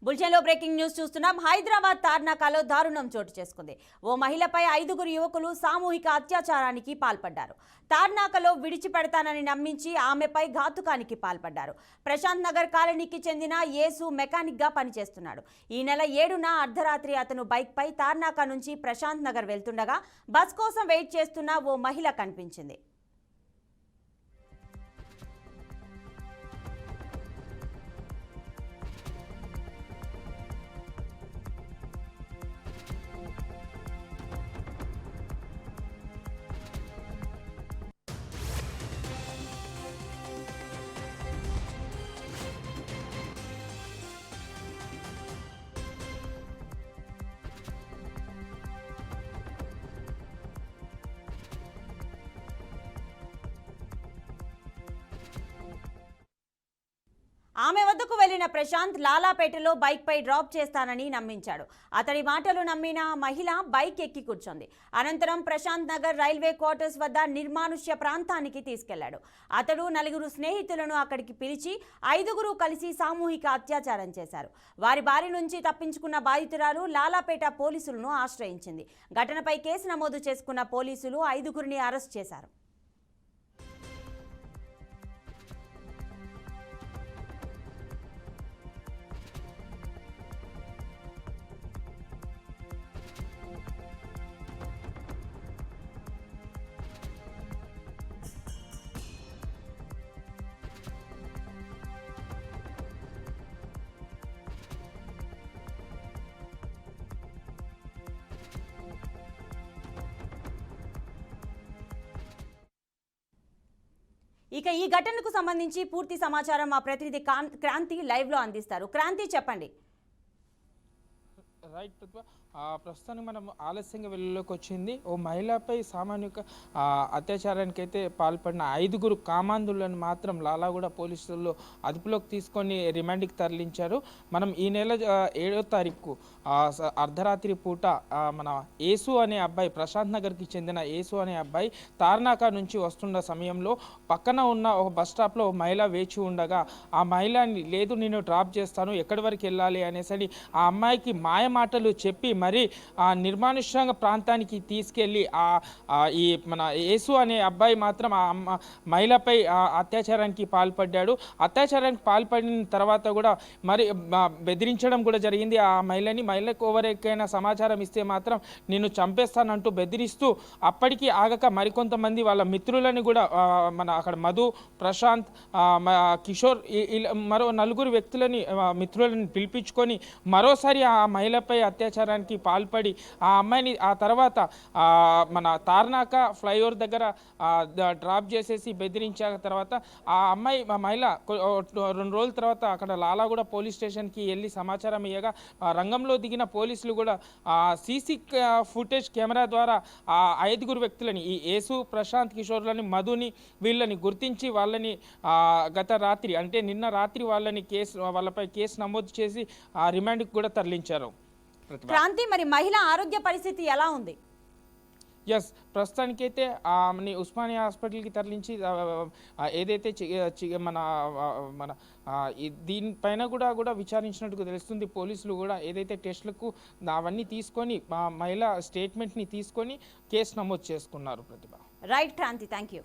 బులెటిన్లో breaking news చూస్తున్నాం. హైదరాబాద్ తార్నాకాలో దారుణం చోటు చేసుకుంది. ఓ మహిళపై 5గురు యువకులు సామూహిక అత్యాచారానికి పాల్పడ్డారు. తార్నాకలో విడిచిపెడతానని నమ్మించి ఆమెపై ఘాతుకానికి పాల్పడ్డారు. ప్రశాంత్ నగర్ కాలనీకి చెందిన యేసు మెకానిక్ గా పనిచేస్తున్నాడు. ఈ నెల 7న అర్ధరాత్రి అతను బైక్ పై తార్నాక నుంచి ప్రశాంత్ నగర్ వెళ్తుండగా బస్ కోసం వెయిట్ చేస్తున్న ఓ మహిళ కనిపించింది. ఆమె వద్దకు వెళ్లిన ప్రశాంత్ లాలాపేటలో బైక్ పై డ్రాప్ చేస్తానని నమ్మించాడు. అతడి మాటలు నమ్మిన మహిళ బైక్ ఎక్కి కూర్చొంది. అనంతరం ప్రశాంత్ నగర్ రైల్వే క్వార్టర్స్ వద్ద నిర్మానుష్య ప్రాంతానికి తీసుకెళ్లాడు. అతడు 4 స్నేహితులను అక్కడికి పిలిచి 5గురు కలిసి సామూహిక అత్యాచారం చేశారు. వారి బారి నుంచి తప్పించుకున్న బాధితురాలు లాలాపేట పోలీసులను ఆశ్రయించింది. ఘటనపై కేసు నమోదు చేసుకున్న పోలీసులు 5గురిని అరెస్ట్ చేశారు. ఇక ఈ ఘటనకు సంబంధించి పూర్తి సమాచారం మా ప్రతినిధి క్రాంతి లైవ్ లో అందిస్తారు. క్రాంతి, చెప్పండి. రైట్, ప్రస్తుతానికి మనం ఆలస్యంగా వెలుగులోకి వచ్చింది. ఓ మహిళపై సామాన్య అత్యాచారానికి అయితే పాల్పడిన 5గురు కామాంధులను మాత్రం లాలాగూడ పోలీసులు అదుపులోకి తీసుకొని రిమాండ్కి తరలించారు. మనం ఈ నెల 7వ తారీఖు అర్ధరాత్రి పూట మన యేసు అనే అబ్బాయి, ప్రశాంత్ నగర్కి చెందిన యేసు అనే అబ్బాయి తార్నాక నుంచి వస్తున్న సమయంలో పక్కన ఉన్న ఒక బస్ స్టాప్లో ఒక మహిళ వేచి ఉండగా ఆ మహిళని, లేదు నేను డ్రాప్ చేస్తాను, ఎక్కడి వరకు వెళ్ళాలి అనేసి ఆ అమ్మాయికి మాయ మాటలు చెప్పి మరి ఆ నిర్మానుష్యంగా ప్రాంతానికి తీసుకెళ్ళి ఈ మన యేసు అనే అబ్బాయి మాత్రం ఆ మహిళపై అత్యాచారానికి పాల్పడ్డాడు. అత్యాచారానికి పాల్పడిన తర్వాత కూడా మరి బెదిరించడం కూడా జరిగింది. ఆ మహిళకు ఎవరికైనా సమాచారం ఇస్తే మాత్రం నిన్ను చంపేస్తానంటూ బెదిరిస్తూ అప్పటికి ఆగక మరికొంతమంది వాళ్ళ మిత్రులని కూడా మన అక్కడ మధు, ప్రశాంత్, కిషోర్, మరో 4 వ్యక్తులని మిత్రులని పిలిపించుకొని మరోసారి ఆ మహిళపై అత్యాచారానికి పాల్పడి ఆ అమ్మాయిని ఆ తర్వాత మన తార్నాక ఫ్లైఓవర్ దగ్గర డ్రాప్ చేసేసి బెదిరించిన తర్వాత ఆ మహిళ 2 రోజుల తర్వాత అక్కడ లాలాగూడ పోలీస్ స్టేషన్కి వెళ్ళి సమాచారం ఇవ్వగా రంగంలో దిగిన పోలీసులు కూడా సీసీ ఫుటేజ్ కెమెరా ద్వారా ఆ 5గురు వ్యక్తులని, ఈ యేసు, ప్రశాంత్, కిషోర్లని, మధుని, వీళ్ళని గుర్తించి వాళ్ళని గత రాత్రి అంటే నిన్న రాత్రి వాళ్ళపై కేసు నమోదు చేసి రిమాండ్కి కూడా తరలించారు. క్రాంతి, మరి మహిళ ఆరోగ్య పరిస్థితి ఎలా ఉంది? ఎస్, ప్రస్తుతానికైతే ఆమెని ఉస్మానియా హాస్పిటల్కి తరలించి ఏదైతే మన దీనిపైన కూడా విచారించినట్టుగా తెలుస్తుంది. పోలీసులు కూడా ఏదైతే టెస్టులకు అవన్నీ తీసుకొని మహిళ స్టేట్మెంట్ని తీసుకొని కేసు నమోదు చేసుకున్నారు. Pratibha. Right Kranti, thank you.